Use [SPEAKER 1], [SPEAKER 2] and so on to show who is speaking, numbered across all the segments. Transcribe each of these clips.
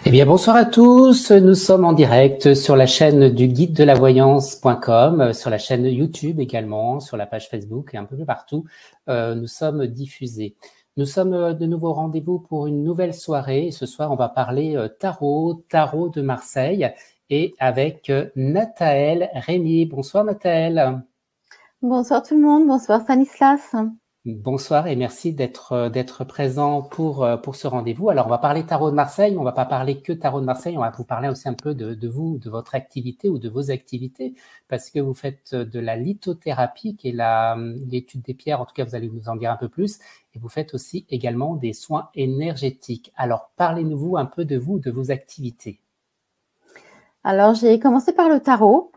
[SPEAKER 1] Eh bien, bonsoir à tous. Nous sommes en direct sur la chaîne du guide de la voyance.com, sur la chaîne YouTube également, sur la page Facebook et un peu plus partout. Nous sommes diffusés. Nous sommes de nouveau au rendez-vous pour une nouvelle soirée. Et ce soir, on va parler tarot de Marseille et avec Nathaël Rémy. Bonsoir Nathaël.
[SPEAKER 2] Bonsoir tout le monde, bonsoir Stanislas.
[SPEAKER 1] Bonsoir et merci d'être présent pour ce rendez-vous. Alors, on va parler tarot de Marseille, on va pas parler que tarot de Marseille, on va vous parler aussi un peu de vous, de votre activité ou de vos activités, parce que vous faites de la lithothérapie, qui est l'étude des pierres, en tout cas vous allez nous en dire un peu plus, et vous faites aussi également des soins énergétiques. Alors, parlez-nous un peu de vous, de vos activités.
[SPEAKER 2] Alors, j'ai commencé par le tarot.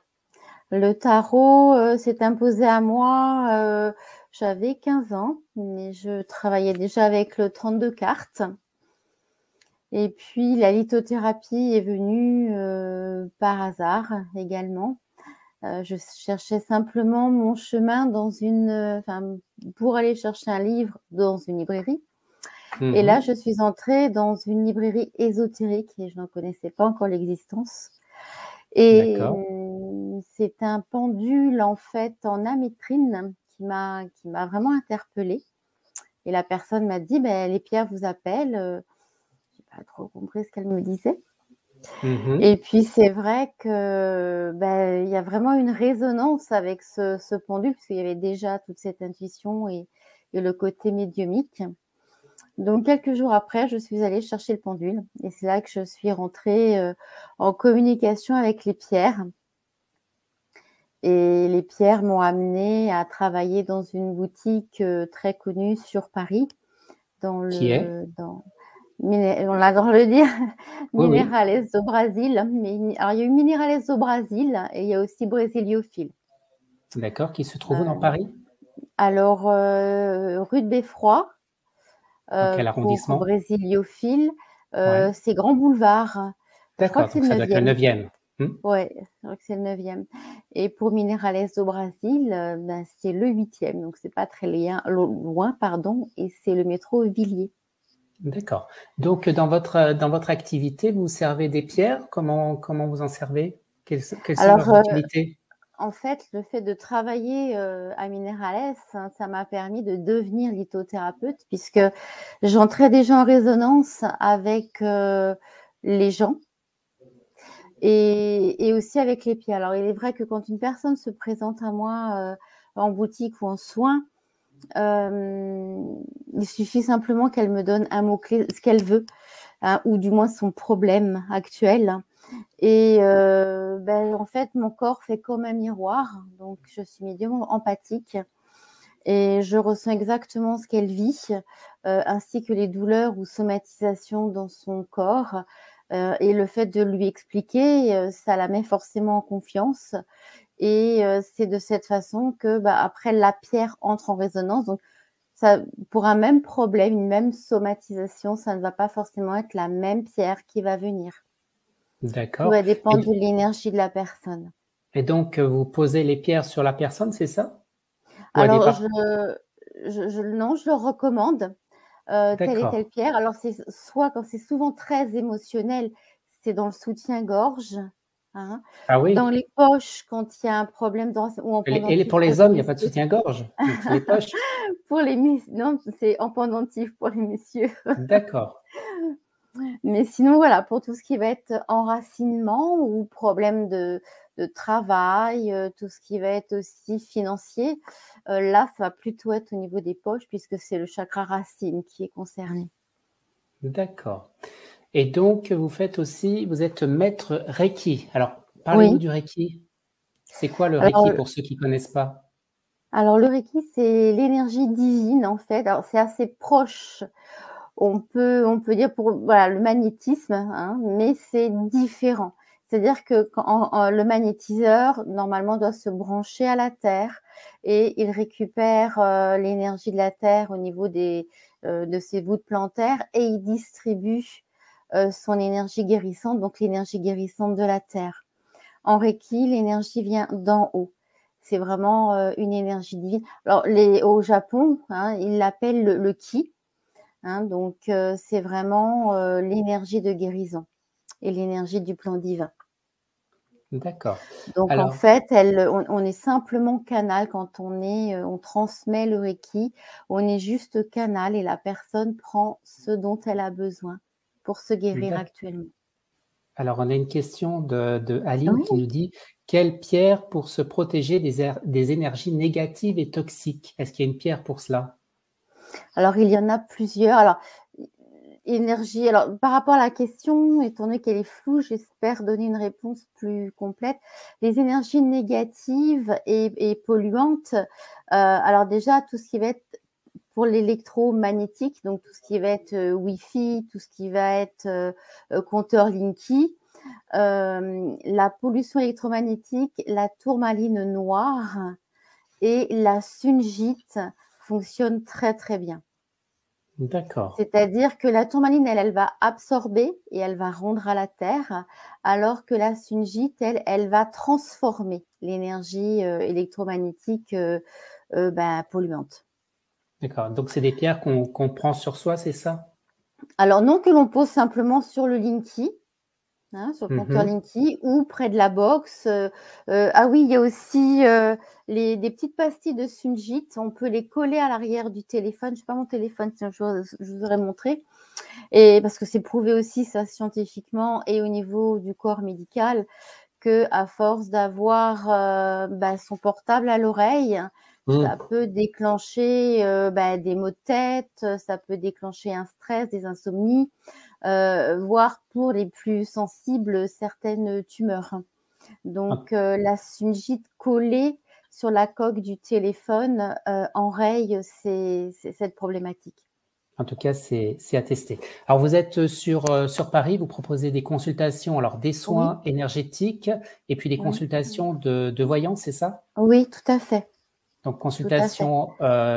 [SPEAKER 2] Le tarot s'est imposé à moi, j'avais 15 ans, mais je travaillais déjà avec le 32 cartes. Et puis, la lithothérapie est venue par hasard également. Je cherchais simplement mon chemin pour aller chercher un livre dans une librairie. Et là, je suis entrée dans une librairie ésotérique et je n'en connaissais pas encore l'existence. Et c'est un pendule en fait en amétrine qui m'a vraiment interpellée. Et la personne m'a dit les pierres vous appellent. Je n'ai pas trop compris ce qu'elle me disait. Et puis c'est vrai que il y a vraiment une résonance avec ce pendule, parce qu'il y avait déjà toute cette intuition et le côté médiumique. Donc, quelques jours après, je suis allée chercher le pendule et c'est là que je suis rentrée en communication avec les pierres. Et les pierres m'ont amenée à travailler dans une boutique très connue sur Paris, on adore le dire,
[SPEAKER 1] Oui,
[SPEAKER 2] Minerales do Brasil. Alors, il y a eu Minerales do Brasil et il y a aussi Brésiliophile.
[SPEAKER 1] D'accord, qui se trouve dans Paris?
[SPEAKER 2] Alors, rue de Beffroi.
[SPEAKER 1] Dans quel
[SPEAKER 2] Pour
[SPEAKER 1] arrondissement?
[SPEAKER 2] Brésiliophile,
[SPEAKER 1] Ouais.
[SPEAKER 2] c'est Grand Boulevard. Je crois
[SPEAKER 1] D'accord,
[SPEAKER 2] que c'est
[SPEAKER 1] donc
[SPEAKER 2] le
[SPEAKER 1] ça doit être le
[SPEAKER 2] 9e.
[SPEAKER 1] 9e.
[SPEAKER 2] Ouais, je crois que c'est le 9e. Et pour Minerales do Brasil, c'est le 8e, donc c'est pas très loin, pardon, et c'est le métro Villiers.
[SPEAKER 1] D'accord. Donc, dans votre activité, vous servez des pierres? Comment vous en servez? Quelles sont leurs utilités?
[SPEAKER 2] En fait, le fait de travailler à Minerales, ça m'a permis de devenir lithothérapeute, puisque j'entrais déjà en résonance avec les gens et aussi avec les pierres. Alors, il est vrai que quand une personne se présente à moi en boutique ou en soins, il suffit simplement qu'elle me donne un mot-clé, ce qu'elle veut, hein, ou du moins son problème actuel. Et en fait, mon corps fait comme un miroir. Donc, je suis médium empathique et je ressens exactement ce qu'elle vit, ainsi que les douleurs ou somatisations dans son corps. Et le fait de lui expliquer, ça la met forcément en confiance. Et c'est de cette façon que après, la pierre entre en résonance. Donc, ça, pour un même problème, une même somatisation, ça ne va pas forcément être la même pierre qui va venir. Tout
[SPEAKER 1] D'accord.
[SPEAKER 2] va dépendre de l'énergie de la personne.
[SPEAKER 1] Et donc, vous posez les pierres sur la personne, c'est ça? Ou elle est
[SPEAKER 2] Alors,
[SPEAKER 1] pas?
[SPEAKER 2] non, je leur recommande telle et telle
[SPEAKER 1] D'accord.
[SPEAKER 2] pierre. Alors, c'est soit quand c'est souvent très émotionnel, c'est dans le soutien-gorge, hein.
[SPEAKER 1] Ah
[SPEAKER 2] Dans
[SPEAKER 1] oui?
[SPEAKER 2] les poches, quand il y a un problème ou en pendentif
[SPEAKER 1] Pour
[SPEAKER 2] pour
[SPEAKER 1] les
[SPEAKER 2] les
[SPEAKER 1] hommes, il n'y a pas de
[SPEAKER 2] messieurs.
[SPEAKER 1] soutien-gorge? Donc, c'est les poches?
[SPEAKER 2] Non, c'est en pendentif pour les messieurs.
[SPEAKER 1] D'accord.
[SPEAKER 2] Mais sinon, voilà, pour tout ce qui va être enracinement ou problème de travail, tout ce qui va être aussi financier, là, ça va plutôt être au niveau des poches puisque c'est le chakra racine qui est concerné.
[SPEAKER 1] D'accord. Et donc, vous êtes maître Reiki. Alors, parlez-nous
[SPEAKER 2] Oui.
[SPEAKER 1] du Reiki. C'est quoi le Reiki
[SPEAKER 2] Alors
[SPEAKER 1] pour ceux qui connaissent pas?
[SPEAKER 2] alors le Reiki, c'est l'énergie divine, en fait. Alors, c'est assez proche, on peut dire pour le magnétisme, hein, mais c'est différent. C'est-à-dire que le magnétiseur, normalement, doit se brancher à la Terre et il récupère l'énergie de la Terre au niveau de ses voûtes plantaires et il distribue son énergie guérissante, donc l'énergie guérissante de la Terre. En Reiki, l'énergie vient d'en haut. C'est vraiment une énergie divine. Alors, au Japon, hein, ils l'appellent le ki. Hein, donc, c'est vraiment l'énergie de guérison. et l'énergie du plan divin.
[SPEAKER 1] D'accord.
[SPEAKER 2] Donc en
[SPEAKER 1] Alors,
[SPEAKER 2] fait, on est simplement canal quand on transmet le Reiki, on est juste canal et la personne prend ce dont elle a besoin pour se guérir
[SPEAKER 1] d'ac
[SPEAKER 2] actuellement.
[SPEAKER 1] alors on a une question de Aline qui
[SPEAKER 2] Oui.
[SPEAKER 1] nous dit: «Quelle pierre pour se protéger des énergies négatives et toxiques?» Est-ce qu'il y a une pierre pour cela?
[SPEAKER 2] Alors il y en a plusieurs. Alors, énergie, alors par rapport à la question, étant donné qu'elle est floue, j'espère donner une réponse plus complète. Les énergies négatives et polluantes, alors déjà tout ce qui va être pour l'électromagnétique, donc tout ce qui va être, Wi-Fi, tout ce qui va être, compteur Linky, la pollution électromagnétique, la tourmaline noire et la shungite fonctionnent très, très bien.
[SPEAKER 1] D'accord.
[SPEAKER 2] C'est-à-dire que la tourmaline, elle va absorber et elle va rendre à la terre, alors que la shungite, elle va transformer l'énergie, électromagnétique, polluante.
[SPEAKER 1] D'accord, donc c'est des pierres qu'on prend sur soi, c'est ça?
[SPEAKER 2] Alors non, que l'on pose simplement sur le Linky, hein, sur le compteur
[SPEAKER 1] Mmh.
[SPEAKER 2] Linky ou près de la box. Ah oui, il y a aussi, des petites pastilles de shungite, on peut les coller à l'arrière du téléphone. Je n'ai pas mon téléphone, sinon je vous aurais montré. Et parce que c'est prouvé aussi ça scientifiquement et au niveau du corps médical qu'à force d'avoir, son portable à l'oreille,
[SPEAKER 1] Mmh.
[SPEAKER 2] ça peut déclencher, des maux de tête, ça peut déclencher un stress, des insomnies, voire pour les plus sensibles, certaines tumeurs.
[SPEAKER 1] En
[SPEAKER 2] Donc la shungite collée sur la coque du téléphone, enraye cette problématique.
[SPEAKER 1] en tout cas, c'est attesté. Alors vous êtes, sur Paris, vous proposez des consultations, alors des
[SPEAKER 2] Oui,
[SPEAKER 1] soins énergétiques et puis des
[SPEAKER 2] oui.
[SPEAKER 1] consultations de voyance, c'est ça?
[SPEAKER 2] Oui, tout à fait,
[SPEAKER 1] Donc
[SPEAKER 2] tout à fait.
[SPEAKER 1] consultations,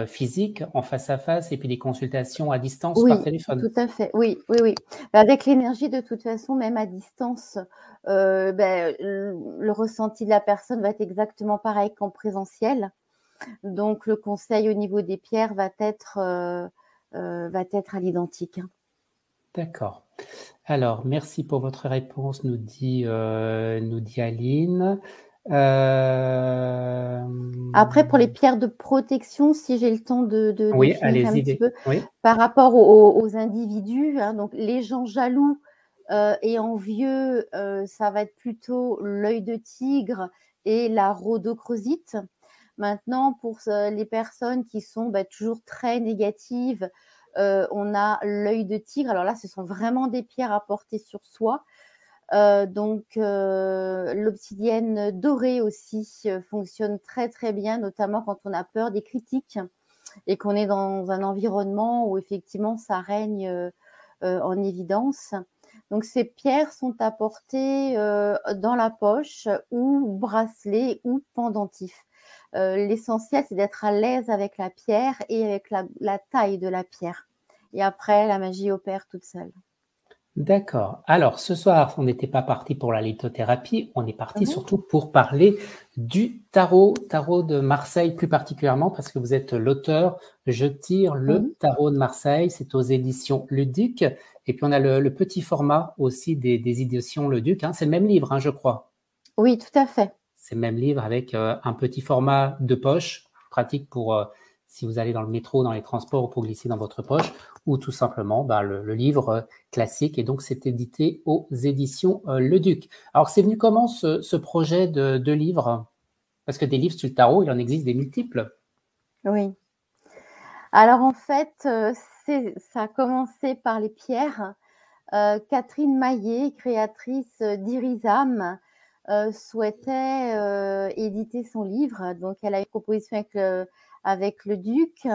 [SPEAKER 1] physiques en face à face et puis des consultations à distance par
[SPEAKER 2] Oui,
[SPEAKER 1] téléphone?
[SPEAKER 2] tout à fait. Oui, oui, oui. Bah, avec l'énergie, de toute façon, même à distance, le ressenti de la personne va être exactement pareil qu'en présentiel. Donc le conseil au niveau des pierres va être à l'identique, hein.
[SPEAKER 1] D'accord. Alors merci pour votre réponse, nous dit Aline.
[SPEAKER 2] Après, pour les
[SPEAKER 1] Hem,
[SPEAKER 2] pierres de protection, si j'ai le temps de
[SPEAKER 1] oui,
[SPEAKER 2] finir un
[SPEAKER 1] allez-y,
[SPEAKER 2] petit peu,
[SPEAKER 1] oui.
[SPEAKER 2] par rapport aux individus, hein, donc les gens jaloux, et envieux, ça va être plutôt l'œil de tigre et la rhodochrosite. Maintenant, pour les personnes qui sont, toujours très négatives, on a l'œil de tigre. Alors là, ce sont vraiment des pierres à porter sur soi. L'obsidienne dorée aussi, fonctionne très, très bien, notamment quand on a peur des critiques et qu'on est dans un environnement où effectivement ça règne, en évidence. Donc ces pierres sont à porter, dans la poche ou bracelet ou pendentif. L'essentiel, c'est d'être à l'aise avec la pierre et avec la taille de la pierre et après la magie opère toute seule.
[SPEAKER 1] D'accord. Alors, ce soir, on n'était pas parti pour la lithothérapie, on est parti
[SPEAKER 2] Mmh.
[SPEAKER 1] surtout pour parler du tarot de Marseille plus particulièrement, parce que vous êtes l'auteur. Je tire le
[SPEAKER 2] Oui.
[SPEAKER 1] tarot de Marseille, c'est aux éditions Le Duc. Et puis, on a le petit format aussi des éditions Le Duc, hein. C'est le même livre, hein, je crois.
[SPEAKER 2] Oui, tout à fait.
[SPEAKER 1] C'est le même livre avec un petit format de poche, pratique pour si vous allez dans le métro, dans les transports, ou pour glisser dans votre poche, ou tout simplement le livre classique. Et donc, c'est édité aux éditions Le Duc. Alors, c'est venu comment ce projet de livre? Parce que des livres sur le tarot, il en existe des multiples.
[SPEAKER 2] Oui. Alors en fait, ça a commencé par les pierres. Catherine Maillet, créatrice, d'Irisam, souhaitait, éditer son livre. Donc elle a eu une proposition avec le Duc,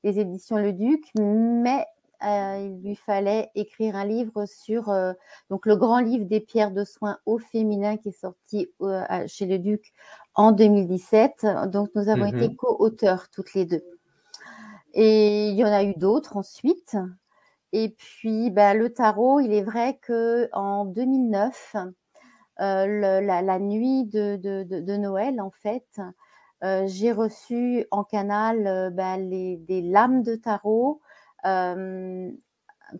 [SPEAKER 2] les éditions Le Duc, mais il lui fallait écrire un livre sur, donc le grand livre des pierres de soins au féminin qui est sorti, chez Le Duc en 2017. Donc nous avons été
[SPEAKER 1] Mhm.
[SPEAKER 2] co-auteurs toutes les 2. Et il y en a eu d'autres ensuite. Et puis, le tarot, il est vrai qu'en 2009, la nuit de Noël, en fait, j'ai reçu en canal, des lames de tarot,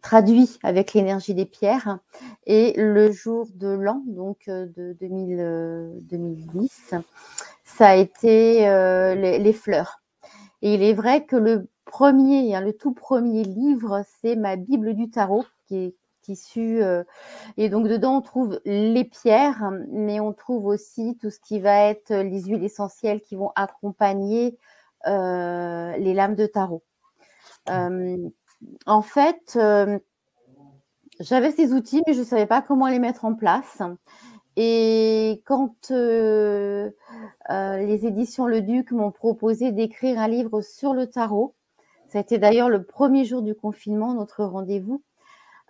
[SPEAKER 2] traduit avec l'énergie des pierres. Et le jour de l'an, donc de 2010, ça a été les fleurs. Et il est vrai que le tout premier livre, c'est ma Bible du tarot, qui est issu. Et donc, dedans, on trouve les pierres, mais on trouve aussi tout ce qui va être les huiles essentielles qui vont accompagner les lames de tarot. En fait, j'avais ces outils, mais je ne savais pas comment les mettre en place. Et quand les éditions Le Duc m'ont proposé d'écrire un livre sur le tarot, ça a été d'ailleurs le premier jour du confinement, notre rendez-vous.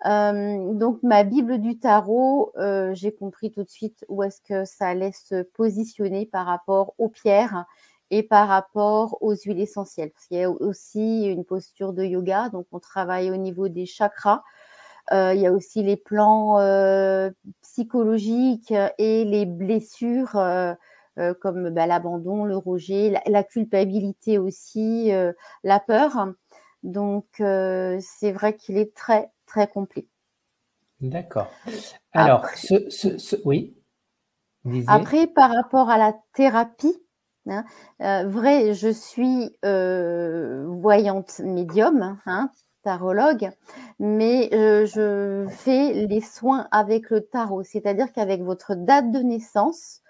[SPEAKER 2] Donc, ma Bible du tarot, j'ai compris tout de suite où est-ce que ça allait se positionner par rapport aux pierres et par rapport aux huiles essentielles. Parce qu'il y a aussi une posture de yoga, donc on travaille au niveau des chakras. Il y a aussi les plans psychologiques et les blessures comme l'abandon, le rejet, la culpabilité aussi, la peur. Donc, c'est vrai qu'il est très, très complet.
[SPEAKER 1] D'accord. Alors,
[SPEAKER 2] Après,
[SPEAKER 1] oui, disiez.
[SPEAKER 2] Après, par rapport à la thérapie, hein, je suis voyante médium, hein, tarologue, mais je fais les soins avec le tarot, c'est-à-dire qu'avec votre date de naissance,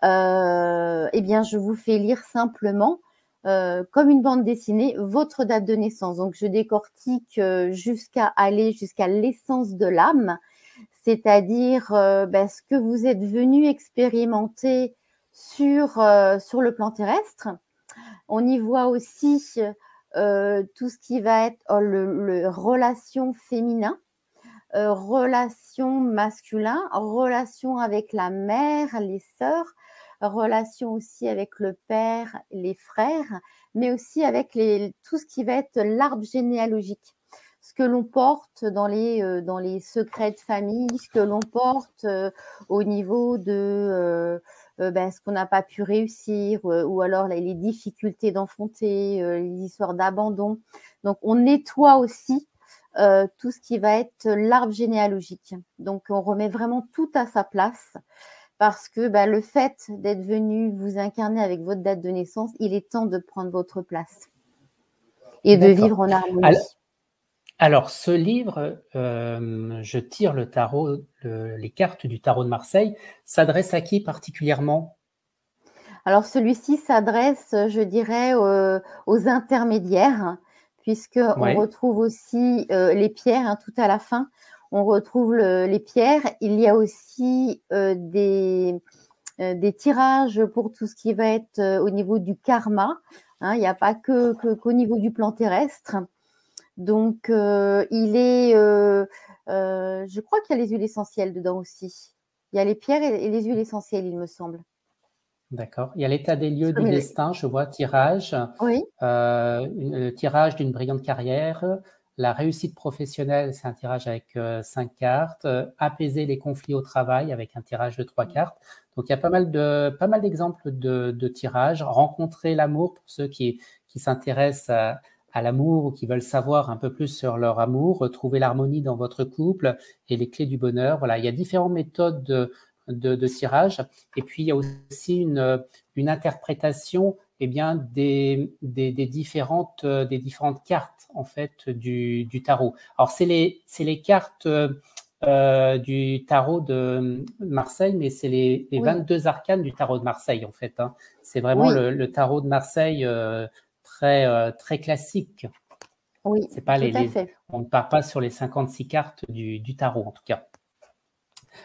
[SPEAKER 2] eh bien, je vous fais lire simplement, comme une bande dessinée, votre date de naissance. Donc, je décortique jusqu'à l'essence de l'âme, c'est-à-dire ce que vous êtes venu expérimenter sur le plan terrestre. On y voit aussi tout ce qui va être le relation féminin, relation masculin, relation avec la mère, les sœurs, relation aussi avec le père, les frères, mais aussi avec tout ce qui va être l'arbre généalogique. Ce que l'on porte dans les secrets de famille, ce que l'on porte au niveau de ce qu'on n'a pas pu réussir, ou alors les difficultés d'enfanter, les histoires d'abandon. Donc, on nettoie aussi tout ce qui va être l'arbre généalogique. Donc, on remet vraiment tout à sa place parce que le fait d'être venu vous incarner avec votre date de naissance, il est temps de prendre votre place et de vivre en harmonie.
[SPEAKER 1] Alors, ce livre, Je tire le tarot, les cartes du tarot de Marseille, s'adresse à qui particulièrement?
[SPEAKER 2] Alors, celui-ci s'adresse, je dirais, aux intermédiaires, puisqu'on retrouve aussi les pierres tout à la fin. On retrouve les pierres. Il y a aussi des tirages pour tout ce qui va être au niveau du karma. Il n'y a pas qu'au niveau du plan terrestre. Donc, je crois qu'il y a les huiles essentielles dedans aussi. Il y a les pierres et les huiles essentielles, il me semble.
[SPEAKER 1] D'accord. Il y a l'état des lieux du destin, je vois, tirage.
[SPEAKER 2] Oui.
[SPEAKER 1] Le tirage d'une brillante carrière. La réussite professionnelle, c'est un tirage avec 5 cartes. Apaiser les conflits au travail avec un tirage de 3 cartes. Donc, il y a pas mal d'exemples de tirages. Rencontrer l'amour pour ceux qui s'intéressent à l'amour ou qui veulent savoir un peu plus sur leur amour. Retrouver l'harmonie dans votre couple et les clés du bonheur. Voilà, il y a différentes méthodes de tirage. Et puis, il y a aussi une interprétation des différentes cartes en fait du tarot. Alors, c'est les cartes du tarot de Marseille, mais c'est les 22 arcanes du tarot de Marseille en fait. Hein. C'est vraiment le tarot de Marseille très classique.
[SPEAKER 2] Oui,
[SPEAKER 1] c'est pas
[SPEAKER 2] tout à fait.
[SPEAKER 1] On ne part pas sur les 56 cartes du tarot en tout cas.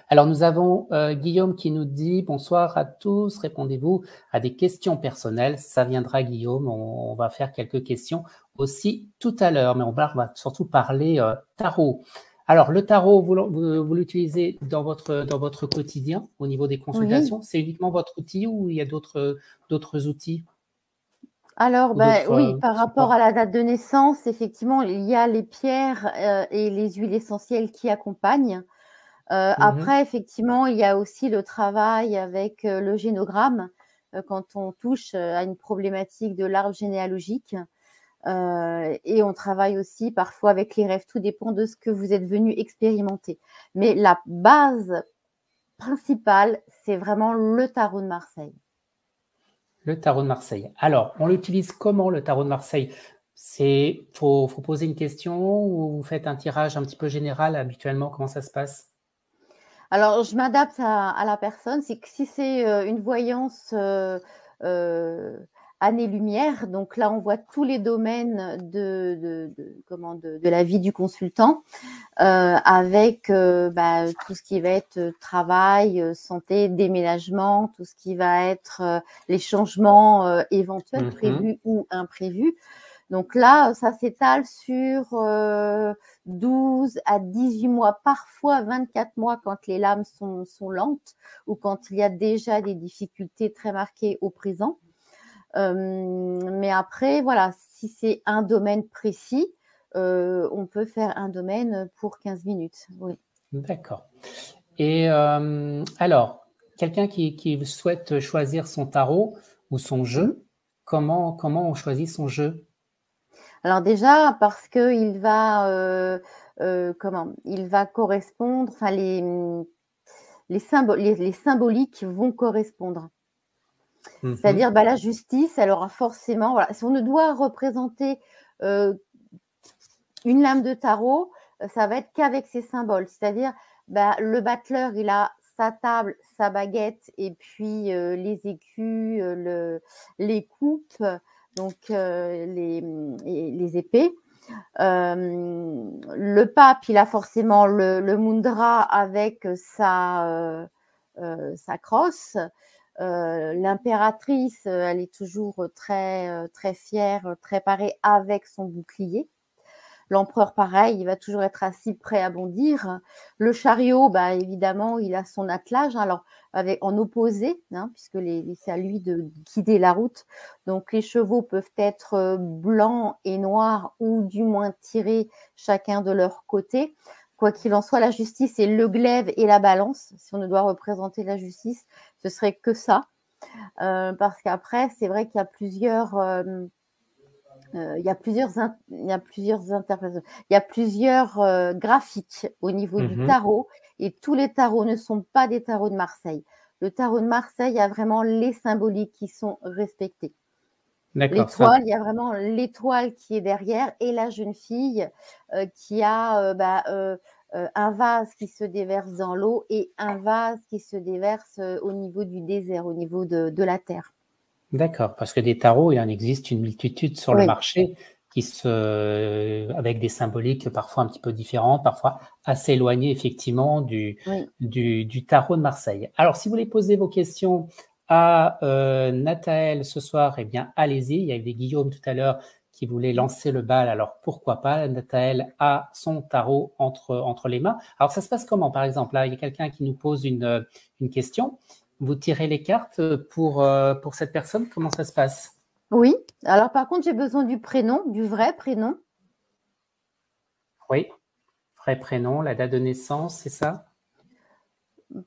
[SPEAKER 1] Alors, nous avons Guillaume qui nous dit « Bonsoir à tous, répondez-vous à des questions personnelles ?» Ça viendra, Guillaume, on va faire quelques questions aussi tout à l'heure, mais on va surtout parler tarot. Alors, le tarot, vous l'utilisez dans votre quotidien au niveau des consultations? Oui. C'est uniquement votre outil ou il y a d'autres outils?
[SPEAKER 2] Alors, oui, par rapport à la date de naissance, effectivement, il y a les pierres et les huiles essentielles qui accompagnent. Après, effectivement, il y a aussi le travail avec le génogramme quand on touche à une problématique de l'arbre généalogique. Et on travaille aussi parfois avec les rêves. Tout dépend de ce que vous êtes venu expérimenter. Mais la base principale, c'est vraiment le tarot de Marseille.
[SPEAKER 1] Le tarot de Marseille. Alors, on l'utilise comment, le tarot de Marseille? Faut poser une question ou vous faites un tirage un petit peu général habituellement? Comment ça se passe?
[SPEAKER 2] Alors, je m'adapte à la personne. C'est que si c'est une voyance année-lumière, donc là, on voit tous les domaines de la vie du consultant, avec tout ce qui va être travail, santé, déménagement, tout ce qui va être les changements éventuels, prévus ou imprévus. Donc là, ça s'étale sur 12 à 18 mois, parfois 24 mois quand les lames sont lentes ou quand il y a déjà des difficultés très marquées au présent. Mais après, voilà, si c'est un domaine précis, on peut faire un domaine pour 15 minutes. Oui.
[SPEAKER 1] D'accord. Et alors, quelqu'un qui souhaite choisir son tarot ou son jeu, comment on choisit son jeu?
[SPEAKER 2] Alors déjà, parce qu'il va, il va correspondre, enfin les symboliques vont correspondre. C'est-à-dire, la justice, elle aura forcément, voilà, si on ne doit représenter une lame de tarot, ça va être qu'avec ses symboles. C'est-à-dire, le battleur, il a sa table, sa baguette, et puis les écus, les coupes, donc les épées. Le pape, il a forcément le mudra avec sa crosse. L'impératrice, elle est toujours très fière, très parée avec son bouclier. L'empereur, pareil, il va toujours être assis prêt à bondir. Le chariot, évidemment, il a son attelage, alors en opposé, puisque c'est à lui de guider la route. Donc les chevaux peuvent être blancs et noirs ou du moins tirés chacun de leur côté. Quoi qu'il en soit, la justice est le glaive et la balance. Si on ne doit représenter la justice, ce serait que ça. Parce qu'après, c'est vrai qu'il y a plusieurs interprétations. Il y a plusieurs graphiques au niveau du tarot, et tous les tarots ne sont pas des tarots de Marseille. Le tarot de Marseille a vraiment les symboliques qui sont respectées. L'étoile, il y a vraiment l'étoile qui est derrière, et la jeune fille qui a un vase qui se déverse dans l'eau et un vase qui se déverse au niveau du désert, au niveau de la terre.
[SPEAKER 1] D'accord, parce que des tarots, il en existe une multitude sur le marché avec des symboliques parfois un petit peu différentes, parfois assez éloignées effectivement du tarot de Marseille. Alors, si vous voulez poser vos questions à Nathaël ce soir, eh bien, allez-y. Il y avait Guillaume tout à l'heure qui voulait lancer le bal, alors pourquoi pas? Nathaël a son tarot entre les mains. Alors, ça se passe comment, par exemple? Là, il y a quelqu'un qui nous pose une question. Vous tirez les cartes pour cette personne? Comment ça se passe?
[SPEAKER 2] Oui. Alors, par contre, j'ai besoin du prénom, du vrai prénom.
[SPEAKER 1] Oui. Vrai prénom, la date de naissance, c'est ça?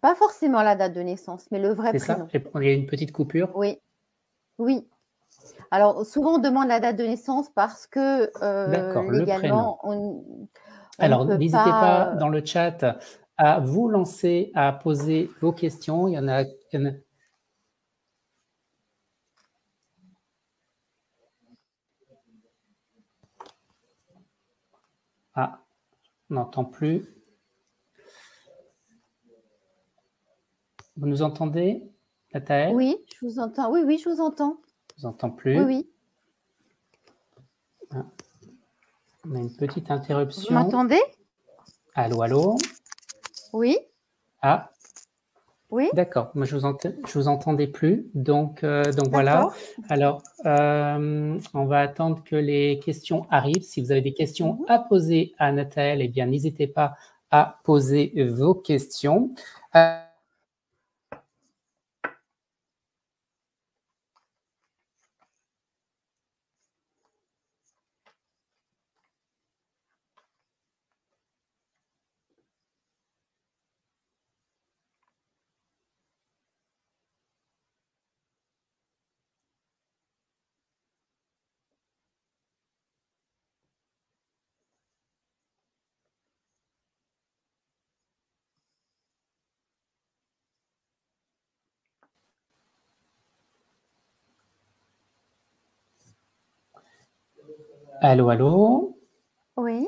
[SPEAKER 2] Pas forcément la date de naissance, mais le vrai prénom.
[SPEAKER 1] C'est ça? Il y a une petite coupure?
[SPEAKER 2] Oui. Oui. Alors, souvent, on demande la date de naissance parce que légalement, on
[SPEAKER 1] alors,
[SPEAKER 2] ne peut
[SPEAKER 1] n'hésitez pas dans le chat à vous lancer, à poser vos questions. Il y en a... Ah, on n'entend plus. Vous nous entendez, Nathaël?
[SPEAKER 2] Oui, je vous entends. Oui, je vous entends.
[SPEAKER 1] Je vous entends plus.
[SPEAKER 2] Oui.
[SPEAKER 1] Ah. On a une petite interruption.
[SPEAKER 2] Vous m'entendez?
[SPEAKER 1] Allô, allô? Oui. Ah. Oui. D'accord. Moi, je vous entendais plus. Donc voilà. Alors, on va attendre que les questions arrivent. Si vous avez des questions à poser à Nathaël, eh bien, n'hésitez pas à poser vos questions. Allô, allô.
[SPEAKER 2] Oui.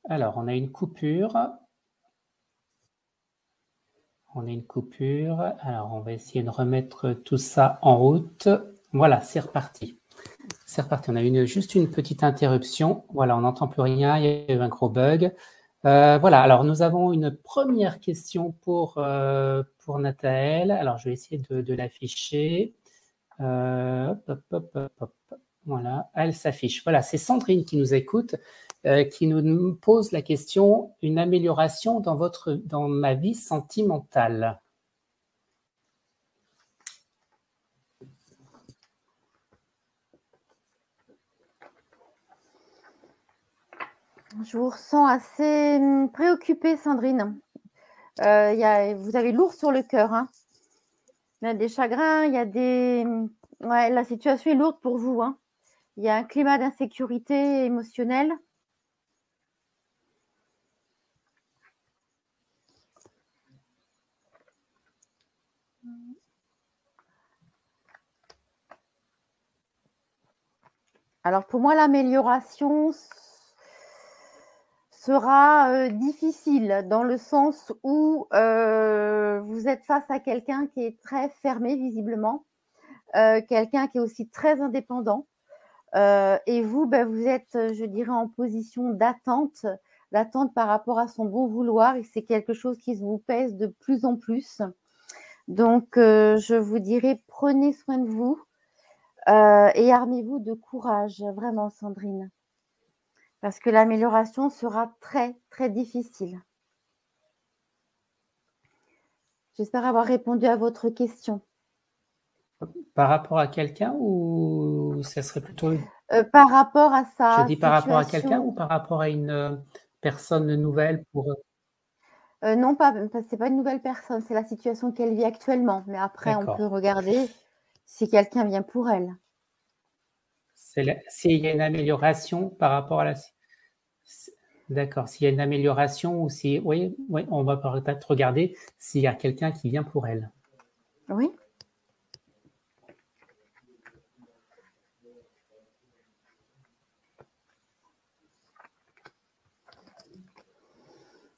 [SPEAKER 1] Alors, on a une coupure. On a une coupure. Alors, on va essayer de remettre tout ça en route. Voilà, c'est reparti. C'est reparti. On a juste une petite interruption. Voilà, on n'entend plus rien. Il y a eu un gros bug. Voilà, alors nous avons une première question pour Nathaël. Alors, je vais essayer de l'afficher. Hop, hop, hop, hop, hop. Voilà, elle s'affiche. Voilà, c'est Sandrine qui nous écoute, qui nous pose la question, une amélioration dans ma vie sentimentale.
[SPEAKER 2] Je vous ressens assez préoccupée, Sandrine. Vous avez lourd sur le cœur. Hein. Il y a des chagrins, il y a des... Ouais, la situation est lourde pour vous. Hein. Il y a un climat d'insécurité émotionnelle. Alors pour moi, l'amélioration sera difficile dans le sens où vous êtes face à quelqu'un qui est très fermé visiblement, quelqu'un qui est aussi très indépendant. Et vous, vous êtes, je dirais, en position d'attente par rapport à son bon vouloir, et c'est quelque chose qui vous pèse de plus en plus. Donc, je vous dirais, prenez soin de vous et armez-vous de courage, vraiment, Sandrine, parce que l'amélioration sera très, très difficile. J'espère avoir répondu à votre question.
[SPEAKER 1] Par rapport à quelqu'un ou ça serait plutôt...
[SPEAKER 2] Par rapport à ça.
[SPEAKER 1] Je dis par rapport à quelqu'un ou par rapport à une personne nouvelle pour...
[SPEAKER 2] Non, c'est pas une nouvelle personne, c'est la situation qu'elle vit actuellement. Mais après, on peut regarder si quelqu'un vient pour elle.
[SPEAKER 1] S'il y a une amélioration par rapport à la... D'accord, s'il y a une amélioration ou si... Oui, on va peut-être regarder s'il y a quelqu'un qui vient pour elle.
[SPEAKER 2] Oui.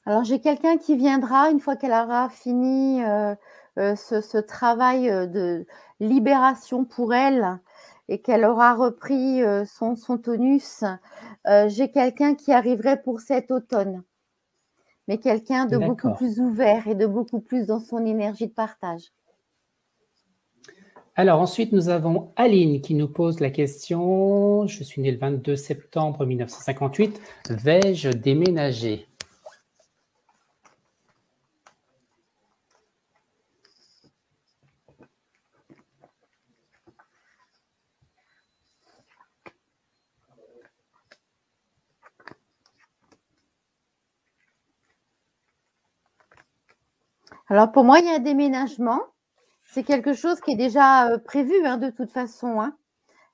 [SPEAKER 2] Alors, j'ai quelqu'un qui viendra une fois qu'elle aura fini ce travail de libération pour elle et qu'elle aura repris son tonus. J'ai quelqu'un qui arriverait pour cet automne, mais quelqu'un de beaucoup plus ouvert et de beaucoup plus dans son énergie de partage.
[SPEAKER 1] Alors ensuite, nous avons Aline qui nous pose la question. Je suis née le 22 septembre 1958. Vais-je déménager ?
[SPEAKER 2] Alors pour moi, il y a un déménagement. C'est quelque chose qui est déjà prévu de toute façon. Hein.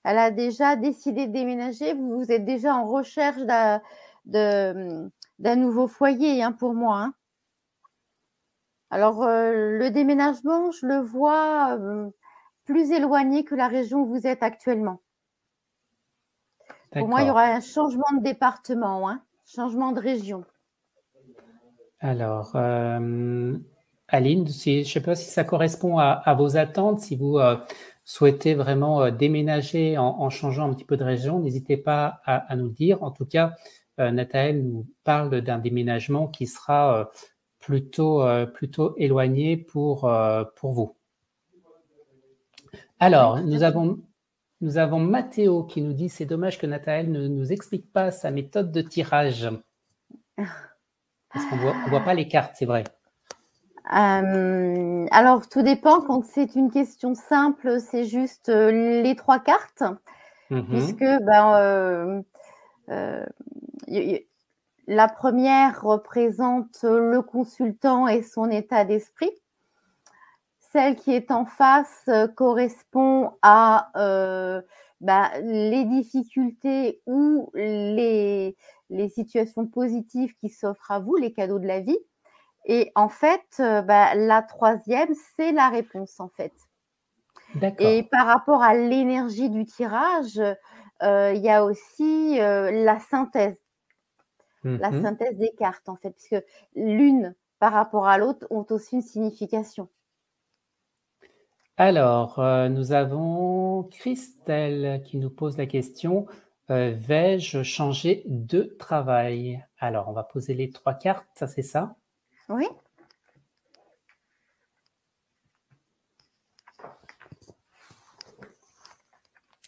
[SPEAKER 2] Elle a déjà décidé de déménager. Vous êtes déjà en recherche d'un nouveau foyer pour moi. Hein. Alors le déménagement, je le vois plus éloigné que la région où vous êtes actuellement. Pour moi, il y aura un changement de département, changement de région.
[SPEAKER 1] Alors, Aline, je ne sais pas si ça correspond à vos attentes. Si vous souhaitez vraiment déménager en changeant un petit peu de région, n'hésitez pas à nous le dire. En tout cas, Nathaël nous parle d'un déménagement qui sera plutôt éloigné pour vous. Alors, oui, nous avons Mathéo qui nous dit « C'est dommage que Nathaël ne nous explique pas sa méthode de tirage. » Parce qu'on ne voit pas les cartes, c'est vrai.
[SPEAKER 2] Alors, tout dépend. Quand c'est une question simple, c'est juste les 3 cartes. Puisque la première représente le consultant et son état d'esprit. Celle qui est en face correspond à les difficultés ou les situations positives qui s'offrent à vous, les cadeaux de la vie. Et en fait, la troisième, c'est la réponse en fait. Et par rapport à l'énergie du tirage, il y a aussi la synthèse
[SPEAKER 1] Mhm.
[SPEAKER 2] des cartes, en fait, puisque l'une par rapport à l'autre ont aussi une signification.
[SPEAKER 1] Alors, nous avons Christelle qui nous pose la question, vais-je changer de travail? Alors, on va poser les 3 cartes, ça c'est ça?
[SPEAKER 2] Oui.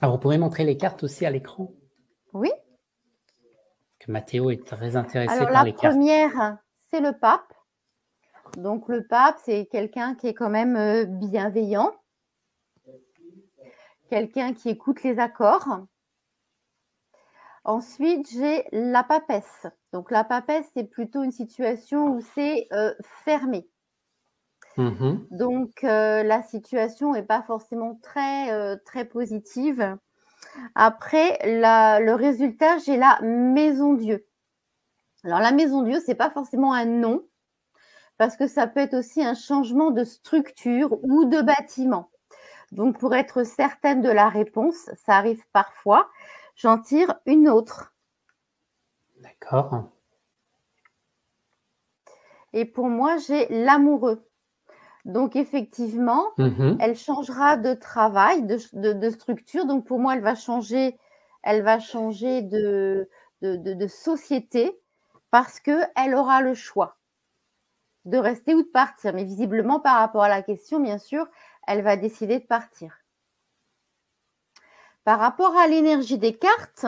[SPEAKER 1] Alors, vous pourrez montrer les cartes aussi à l'écran?
[SPEAKER 2] Oui.
[SPEAKER 1] Que Mathéo est très intéressé
[SPEAKER 2] Alors,
[SPEAKER 1] par
[SPEAKER 2] la
[SPEAKER 1] les cartes.
[SPEAKER 2] première, c'est le pape. Donc, le pape, c'est quelqu'un qui est quand même bienveillant, quelqu'un qui écoute les accords. Ensuite, j'ai la papesse. Donc, la papesse, c'est plutôt une situation où c'est fermé.
[SPEAKER 1] Mhm.
[SPEAKER 2] Donc, la situation n'est pas forcément très positive. Après, le résultat, j'ai la maison Dieu. Alors, la maison Dieu, ce n'est pas forcément un nom, parce que ça peut être aussi un changement de structure ou de bâtiment. Donc, pour être certaine de la réponse, ça arrive parfois, j'en tire une autre.
[SPEAKER 1] D'accord.
[SPEAKER 2] Et pour moi, j'ai l'amoureux. Donc, effectivement,
[SPEAKER 1] Mhm.
[SPEAKER 2] elle changera de travail, de structure. Donc, pour moi, elle va changer de société parce qu'elle aura le choix de rester ou de partir. Mais visiblement, par rapport à la question, bien sûr, elle va décider de partir. Par rapport à l'énergie des cartes,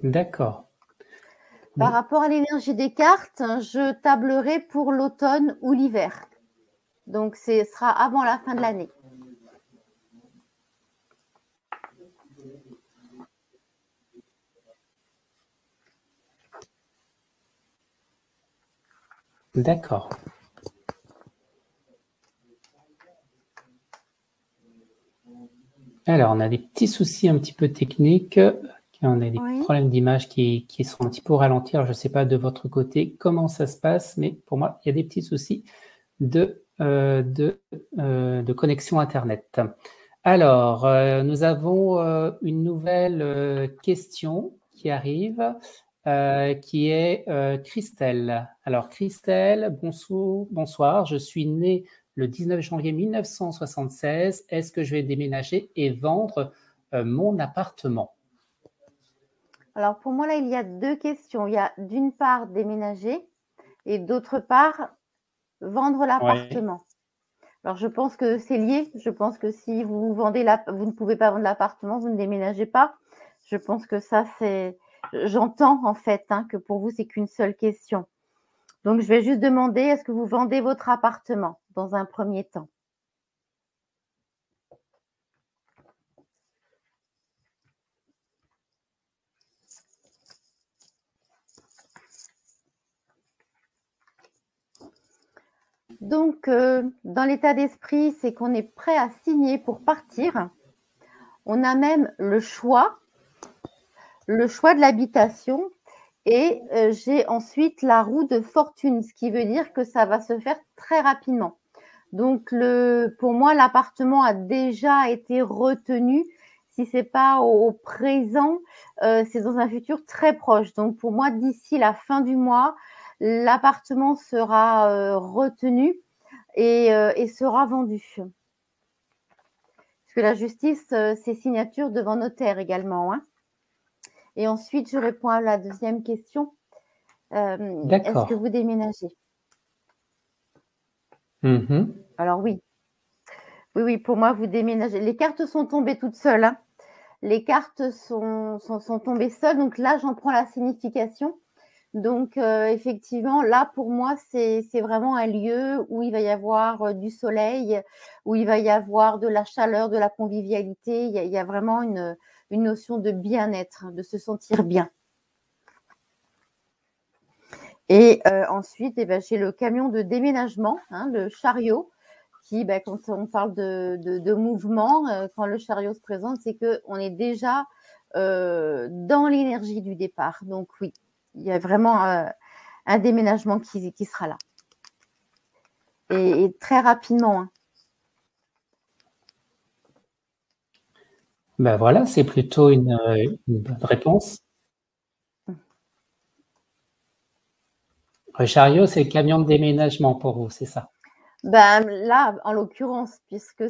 [SPEAKER 1] D'accord.
[SPEAKER 2] par
[SPEAKER 1] Oui.
[SPEAKER 2] rapport à l'énergie des cartes, je tablerai pour l'automne ou l'hiver. Donc, ce sera avant la fin de l'année.
[SPEAKER 1] D'accord. Alors, on a des petits soucis un petit peu techniques. On a des
[SPEAKER 2] Oui.
[SPEAKER 1] problèmes d'image qui sont un petit peu au ralenti. Alors, je ne sais pas de votre côté comment ça se passe, mais pour moi, il y a des petits soucis de connexion Internet. Alors, nous avons une nouvelle question qui arrive, qui est Christelle. Alors, Christelle, bonsoir. Je suis née le 19 janvier 1976. Est-ce que je vais déménager et vendre mon appartement?
[SPEAKER 2] Alors, pour moi, là, il y a deux questions. Il y a d'une part déménager et d'autre part vendre
[SPEAKER 1] Oui.
[SPEAKER 2] l'appartement. Alors, je pense que c'est lié. Je pense que si vous vendez vous ne pouvez pas vendre l'appartement, vous ne déménagez pas. Je pense que ça, c'est. J'entends en fait que pour vous, c'est qu'une seule question. Donc, je vais juste demander, est-ce que vous vendez votre appartement dans un premier temps? Donc, dans l'état d'esprit, c'est qu'on est prêt à signer pour partir. On a même le choix de l'habitation et j'ai ensuite la roue de fortune, ce qui veut dire que ça va se faire très rapidement. Donc, pour moi, l'appartement a déjà été retenu. Si ce n'est pas au présent, c'est dans un futur très proche. Donc, pour moi, d'ici la fin du mois, l'appartement sera retenu et sera vendu. Parce que la justice, c'est signature devant notaire également. Et ensuite, je réponds à la deuxième question. Est-ce que
[SPEAKER 1] D'accord.
[SPEAKER 2] vous déménagez?
[SPEAKER 1] Mhm.
[SPEAKER 2] Alors oui. Oui, pour moi, vous déménagez. Les cartes sont tombées toutes seules. Les cartes sont tombées seules. Donc là, j'en prends la signification. Donc, effectivement, là, pour moi, c'est vraiment un lieu où il va y avoir du soleil, où il va y avoir de la chaleur, de la convivialité. Il y a vraiment une notion de bien-être, de se sentir bien. Et ensuite, j'ai le camion de déménagement, le chariot, qui, quand on parle de mouvement, quand le chariot se présente, c'est qu'on est déjà dans l'énergie du départ. Donc oui, il y a vraiment un déménagement qui sera là. Et très rapidement.
[SPEAKER 1] Ben voilà, c'est plutôt une bonne réponse. Le chariot, c'est le camion de déménagement pour vous, c'est ça?
[SPEAKER 2] Ben, là, en l'occurrence, puisque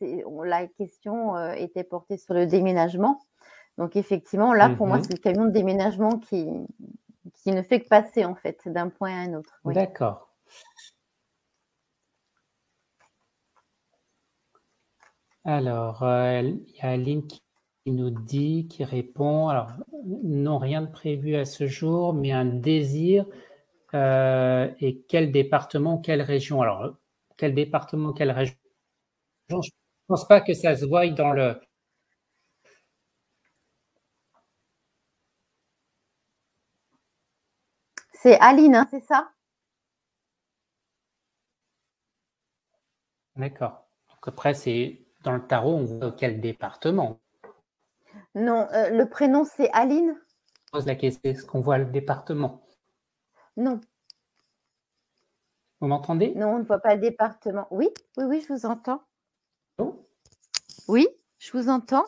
[SPEAKER 2] la question était portée sur le déménagement. Donc, effectivement, là, pour moi, c'est le camion de déménagement qui ne fait que passer, en fait, d'un point à un autre. Oui.
[SPEAKER 1] D'accord. Alors, il y a Aline qui nous dit, qui répond, alors, non, rien de prévu à ce jour, mais un désir. Et quel département, quelle région? Alors, quel département, quelle région? Je ne pense pas que ça se voie dans le...
[SPEAKER 2] C'est Aline, hein, c'est ça?
[SPEAKER 1] D'accord. Donc après, c'est dans le tarot, on voit quel département.
[SPEAKER 2] Non, le prénom, c'est Aline?
[SPEAKER 1] On pose la question, est-ce qu'on voit le département?
[SPEAKER 2] Non.
[SPEAKER 1] Vous m'entendez?
[SPEAKER 2] Non, on ne voit pas le département. Oui, oui, oui, je vous entends.
[SPEAKER 1] Allô?
[SPEAKER 2] Oui, je vous entends.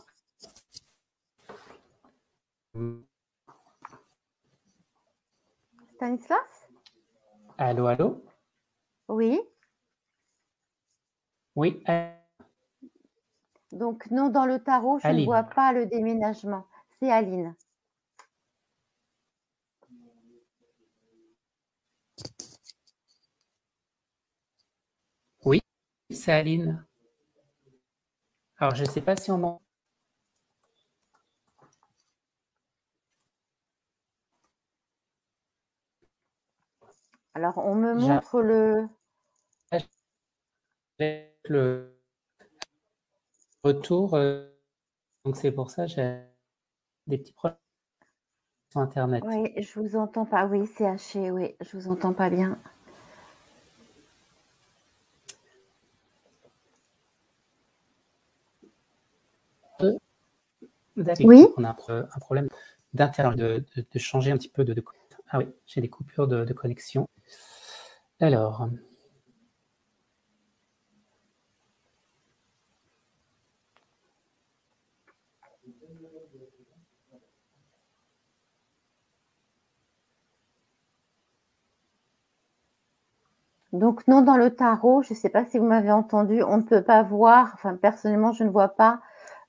[SPEAKER 2] Stanislas?
[SPEAKER 1] Allô, allô?
[SPEAKER 2] Oui.
[SPEAKER 1] Oui,
[SPEAKER 2] Donc, non, dans le tarot, je ne
[SPEAKER 1] Aline.
[SPEAKER 2] vois pas le déménagement. C'est Aline.
[SPEAKER 1] Oui, c'est Aline. Alors, je ne sais pas si on m'entend.
[SPEAKER 2] Alors, on me montre
[SPEAKER 1] le retour. Donc, c'est pour ça que j'ai des petits problèmes sur Internet.
[SPEAKER 2] Oui, je vous entends pas. Oui, c'est haché. Oui, je vous entends pas bien. Oui.
[SPEAKER 1] On a un problème d'Internet, de changer un petit peu de... Ah oui, j'ai des coupures de connexion. Alors...
[SPEAKER 2] Donc, non, dans le tarot, je ne sais pas si vous m'avez entendu, on ne peut pas voir, enfin, personnellement, je ne vois pas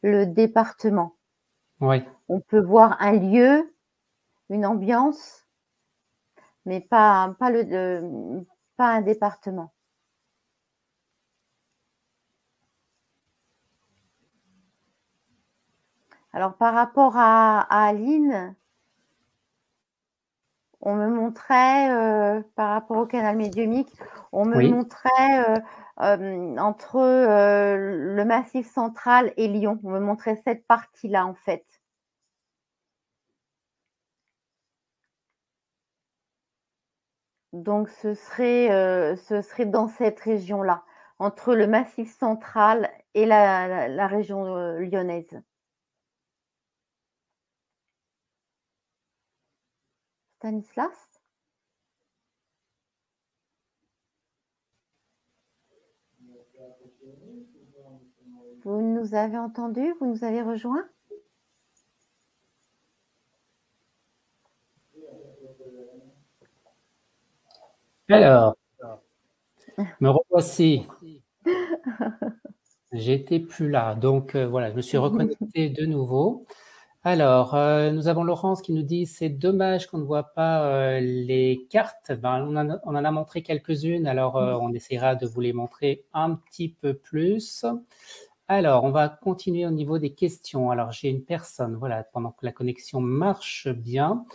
[SPEAKER 2] le département.
[SPEAKER 1] Oui.
[SPEAKER 2] On peut voir un lieu, une ambiance, mais pas un département. Alors, par rapport à Aline, on me montrait, par rapport au canal médiumique, on me montrait entre le Massif central et Lyon, on me montrait cette partie-là, en fait. Donc, ce serait dans cette région-là, entre le Massif central et la région lyonnaise. Stanislas? Vous nous avez entendus? Vous nous avez rejoints?
[SPEAKER 1] Alors, me revoici. J'étais plus là. Donc, voilà, je me suis reconnecté de nouveau. Alors, nous avons Laurence qui nous dit « C'est dommage qu'on ne voit pas les cartes. » Ben, on en a montré quelques-unes, alors on essaiera de vous les montrer un petit peu plus. Alors, on va continuer au niveau des questions. Alors, j'ai une personne, voilà, pendant que la connexion marche bien,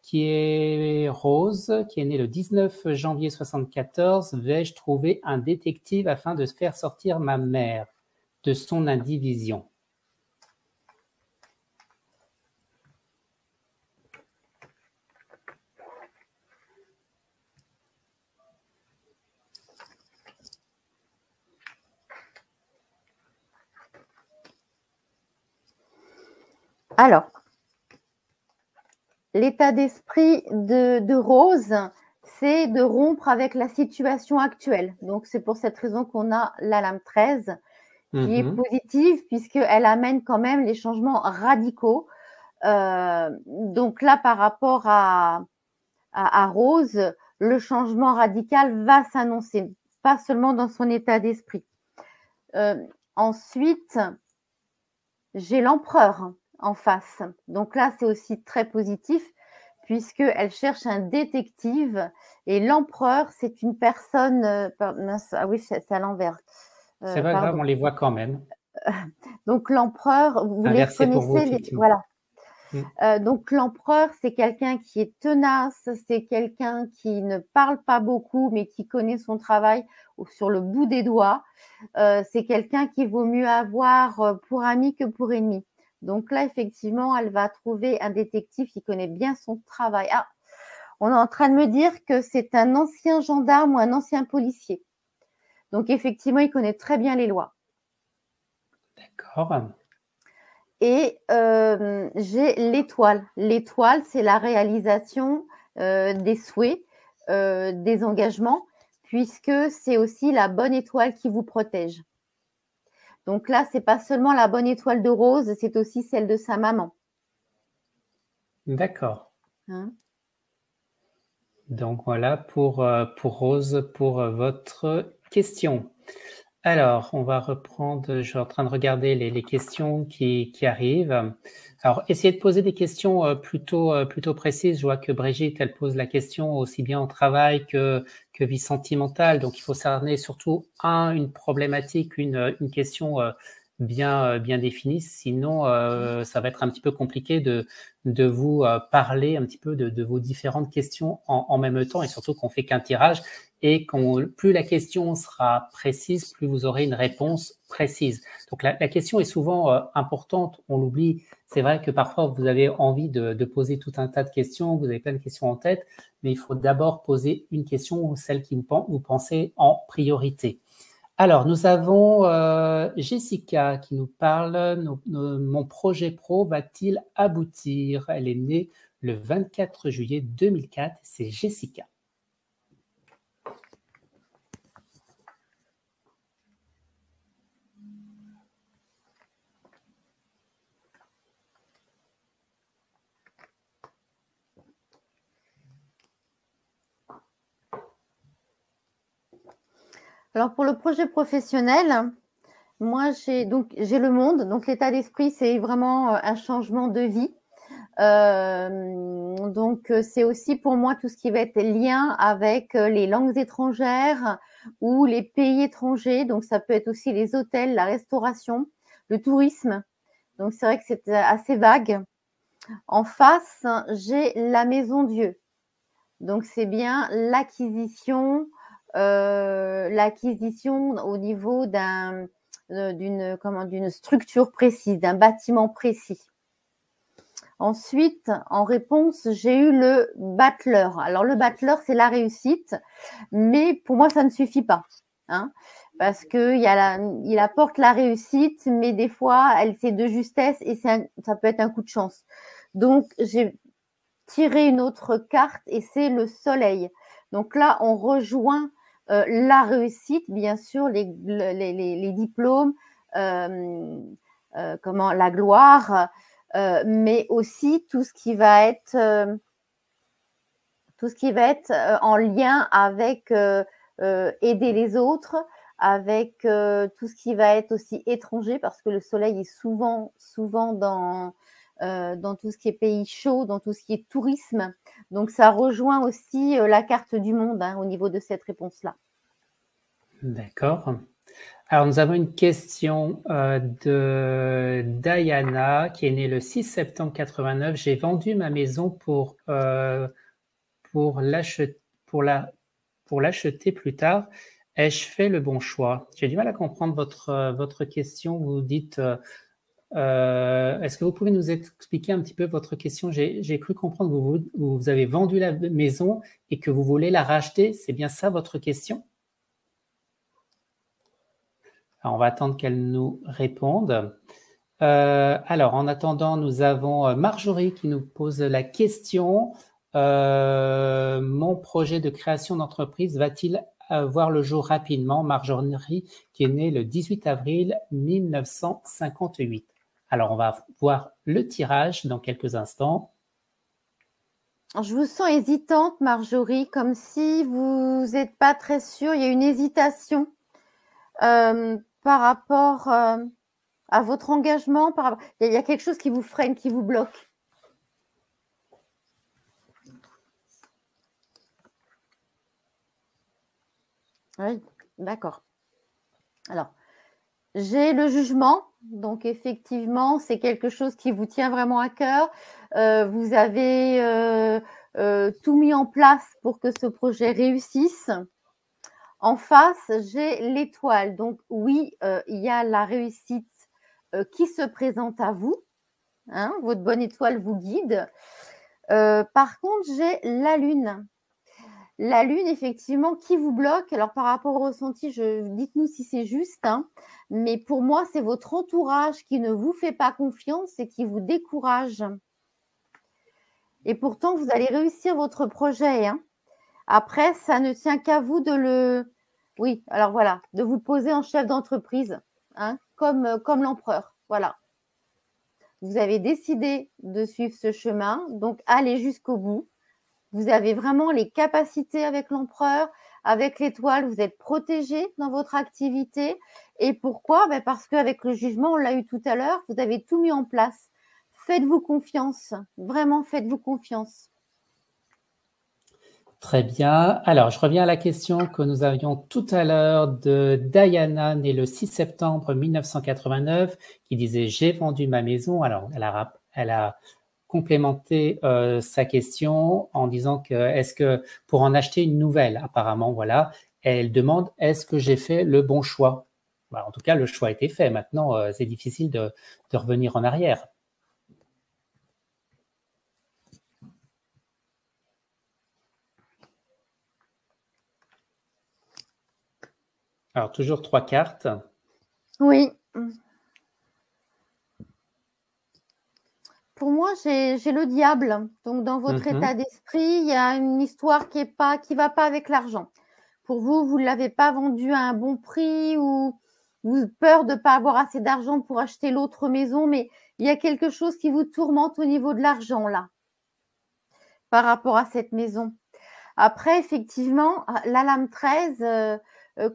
[SPEAKER 1] qui est Rose, qui est née le 19 janvier 1974. Vais-je trouver un détective afin de faire sortir ma mère de son indivision?
[SPEAKER 2] Alors, l'état d'esprit de Rose, c'est de rompre avec la situation actuelle. Donc, c'est pour cette raison qu'on a la lame 13 qui est positive puisqu'elle amène quand même les changements radicaux. Donc là, par rapport à Rose, le changement radical va s'annoncer, pas seulement dans son état d'esprit. Ensuite, j'ai l'empereur en face. Donc là, c'est aussi très positif puisqu'elle cherche un détective et l'empereur, c'est une personne… ah oui, c'est à l'envers.
[SPEAKER 1] C'est pas grave, on les voit quand même.
[SPEAKER 2] Donc l'empereur, vous les
[SPEAKER 1] Inversé pour vous,
[SPEAKER 2] reconnaissez,
[SPEAKER 1] effectivement.
[SPEAKER 2] voilà. Donc l'empereur, c'est quelqu'un qui est tenace, c'est quelqu'un qui ne parle pas beaucoup, mais qui connaît son travail sur le bout des doigts. C'est quelqu'un qu'il vaut mieux avoir pour ami que pour ennemi. Donc là, effectivement, elle va trouver un détective qui connaît bien son travail. Ah, on est en train de me dire que c'est un ancien gendarme ou un ancien policier. Donc effectivement, il connaît très bien les lois.
[SPEAKER 1] D'accord.
[SPEAKER 2] Et j'ai l'étoile. L'étoile, c'est la réalisation des souhaits, des engagements, puisque c'est aussi la bonne étoile qui vous protège. Donc là, c'est pas seulement la bonne étoile de Rose, c'est aussi celle de sa maman.
[SPEAKER 1] D'accord.
[SPEAKER 2] Hein?
[SPEAKER 1] Donc voilà pour Rose, pour votre question. Alors, on va reprendre, je suis en train de regarder les questions qui arrivent. Alors, essayez de poser des questions plutôt précises. Je vois que Brigitte, elle pose la question aussi bien au travail que vie sentimentale. Donc, il faut cerner surtout une problématique, une question bien définie. Sinon, ça va être un petit peu compliqué de vous parler un petit peu de vos différentes questions en même temps, et surtout qu'on fait qu'un tirage. Et plus la question sera précise, plus vous aurez une réponse précise. Donc la question est souvent importante, on l'oublie. C'est vrai que parfois vous avez envie de poser tout un tas de questions, vous avez plein de questions en tête, mais il faut d'abord poser une question ou celle qui vous pensez en priorité. Alors, nous avons Jessica qui nous parle. Mon projet pro va-t-il aboutir? Elle est née le 24 juillet 2004. C'est Jessica.
[SPEAKER 2] Alors, pour le projet professionnel, moi, j'ai le monde. Donc, l'état d'esprit, c'est vraiment un changement de vie. Donc, c'est aussi pour moi tout ce qui va être lien avec les langues étrangères ou les pays étrangers. Donc, ça peut être aussi les hôtels, la restauration, le tourisme. Donc, c'est vrai que c'est assez vague. En face, j'ai la Maison Dieu. Donc, c'est bien l'acquisition au niveau d'une structure précise, d'un bâtiment précis. Ensuite, en réponse, j'ai eu le battleur. Alors, le battleur, c'est la réussite, mais pour moi, ça ne suffit pas. Hein, parce qu'il apporte la réussite, mais des fois, c'est de justesse et ça peut être un coup de chance. Donc, j'ai tiré une autre carte et c'est le soleil. Donc là, on rejoint la réussite, bien sûr, les diplômes, la gloire, mais aussi tout ce qui va être en lien avec aider les autres, avec tout ce qui va être aussi étranger, parce que le soleil est souvent dans tout ce qui est pays chaud, dans tout ce qui est tourisme. Donc, ça rejoint aussi la carte du monde au niveau de cette réponse-là.
[SPEAKER 1] D'accord. Alors, nous avons une question de Diana, qui est née le 6 septembre 89. J'ai vendu ma maison pour l'acheter plus tard. Ai-je fait le bon choix? J'ai du mal à comprendre votre question. Vous dites… est-ce que vous pouvez nous expliquer un petit peu votre question? J'ai cru comprendre que vous avez vendu la maison et que vous voulez la racheter. C'est bien ça votre question? Alors, on va attendre qu'elle nous réponde. Alors, en attendant, nous avons Marjorie qui nous pose la question. Mon projet de création d'entreprise va-t-il voir le jour rapidement, Marjorie, qui est née le 18 avril 1958. Alors, on va voir le tirage dans quelques instants.
[SPEAKER 2] Je vous sens hésitante, Marjorie, comme si vous n'êtes pas très sûre. Il y a une hésitation par rapport à votre engagement. Il y a quelque chose qui vous freine, qui vous bloque. Oui, d'accord. Alors, j'ai le jugement. Donc, effectivement, c'est quelque chose qui vous tient vraiment à cœur. Vous avez tout mis en place pour que ce projet réussisse. En face, j'ai l'étoile. Donc, oui, il y a la réussite qui se présente à vous. Hein, votre bonne étoile vous guide. Par contre, j'ai la lune. La lune, effectivement, qui vous bloque. Alors, par rapport au ressenti, dites-nous si c'est juste. Hein, mais pour moi, c'est votre entourage qui ne vous fait pas confiance et qui vous décourage. Et pourtant, vous allez réussir votre projet. Hein. Après, ça ne tient qu'à vous de le… Oui, alors voilà, de vous poser en chef d'entreprise, hein, comme l'empereur. Voilà. Vous avez décidé de suivre ce chemin, donc allez jusqu'au bout. Vous avez vraiment les capacités avec l'empereur, avec l'étoile, vous êtes protégé dans votre activité. Et pourquoi? Parce qu'avec le jugement, on l'a eu tout à l'heure, vous avez tout mis en place. Faites-vous confiance, vraiment faites-vous confiance.
[SPEAKER 1] Très bien. Alors, je reviens à la question que nous avions tout à l'heure de Diana, née le 6 septembre 1989, qui disait « J'ai vendu ma maison ». Alors, elle a complémenté sa question en disant que est-ce que pour en acheter une nouvelle, apparemment, voilà, elle demande « Est-ce que j'ai fait le bon choix ?» En tout cas, le choix a été fait. Maintenant, c'est difficile de revenir en arrière. Alors, toujours 3 cartes.
[SPEAKER 2] Oui. Pour moi, j'ai le diable. Donc, dans votre état d'esprit, il y a une histoire qui va pas avec l'argent. Pour vous, vous ne l'avez pas vendu à un bon prix ou vous avez peur de ne pas avoir assez d'argent pour acheter l'autre maison, mais il y a quelque chose qui vous tourmente au niveau de l'argent, là, par rapport à cette maison. Après, effectivement, la lame 13,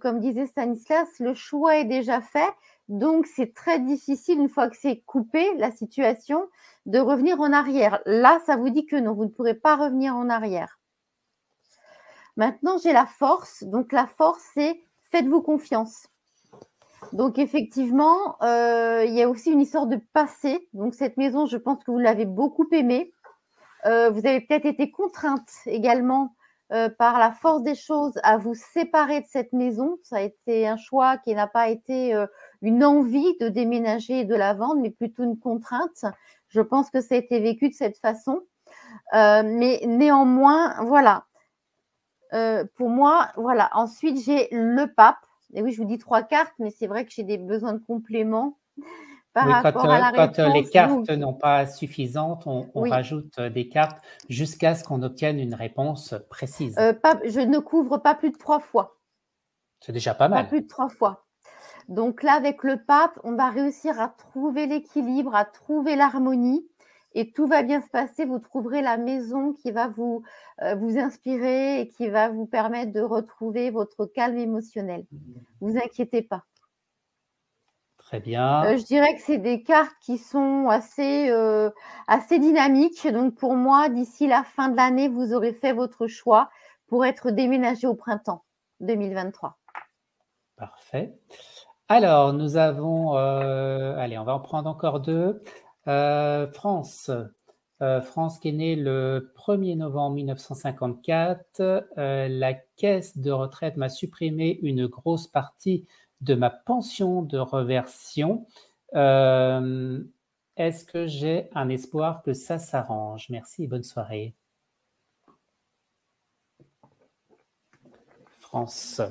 [SPEAKER 2] comme disait Stanislas, le choix est déjà fait. Donc, c'est très difficile, une fois que c'est coupé, la situation, de revenir en arrière. Là, ça vous dit que non, vous ne pourrez pas revenir en arrière. Maintenant, j'ai la force. Donc, la force, c'est faites-vous confiance. Donc, effectivement, il y a aussi une histoire de passé. Donc, cette maison, je pense que vous l'avez beaucoup aimée. Vous avez peut-être été contrainte également par la force des choses à vous séparer de cette maison. Ça a été un choix qui n'a pas été une envie de déménager et de la vendre, mais plutôt une contrainte. Je pense que ça a été vécu de cette façon. Mais néanmoins, voilà. Pour moi, voilà. Ensuite, j'ai le pape. Et oui, je vous dis 3 cartes, mais c'est vrai que j'ai des besoins de complément par rapport à la
[SPEAKER 1] quand
[SPEAKER 2] réponse.
[SPEAKER 1] les cartes n'ont pas suffisantes, on
[SPEAKER 2] Oui.
[SPEAKER 1] rajoute des cartes jusqu'à ce qu'on obtienne une réponse précise.
[SPEAKER 2] Je ne couvre pas plus de 3 fois.
[SPEAKER 1] C'est déjà pas mal.
[SPEAKER 2] Pas plus de 3 fois. Donc là, avec le pape, on va réussir à trouver l'équilibre, à trouver l'harmonie et tout va bien se passer. Vous trouverez la maison qui va vous inspirer et qui va vous permettre de retrouver votre calme émotionnel. Vous inquiétez pas.
[SPEAKER 1] Très bien.
[SPEAKER 2] Je dirais que c'est des cartes qui sont assez dynamiques. Donc pour moi, d'ici la fin de l'année, vous aurez fait votre choix pour être déménagé au printemps 2023.
[SPEAKER 1] Parfait. Alors, nous avons… allez, on va en prendre encore 2. France. France qui est née le 1er novembre 1954. La caisse de retraite m'a supprimé une grosse partie de ma pension de reversion. Est-ce que j'ai un espoir que ça s'arrange? Merci et bonne soirée. France.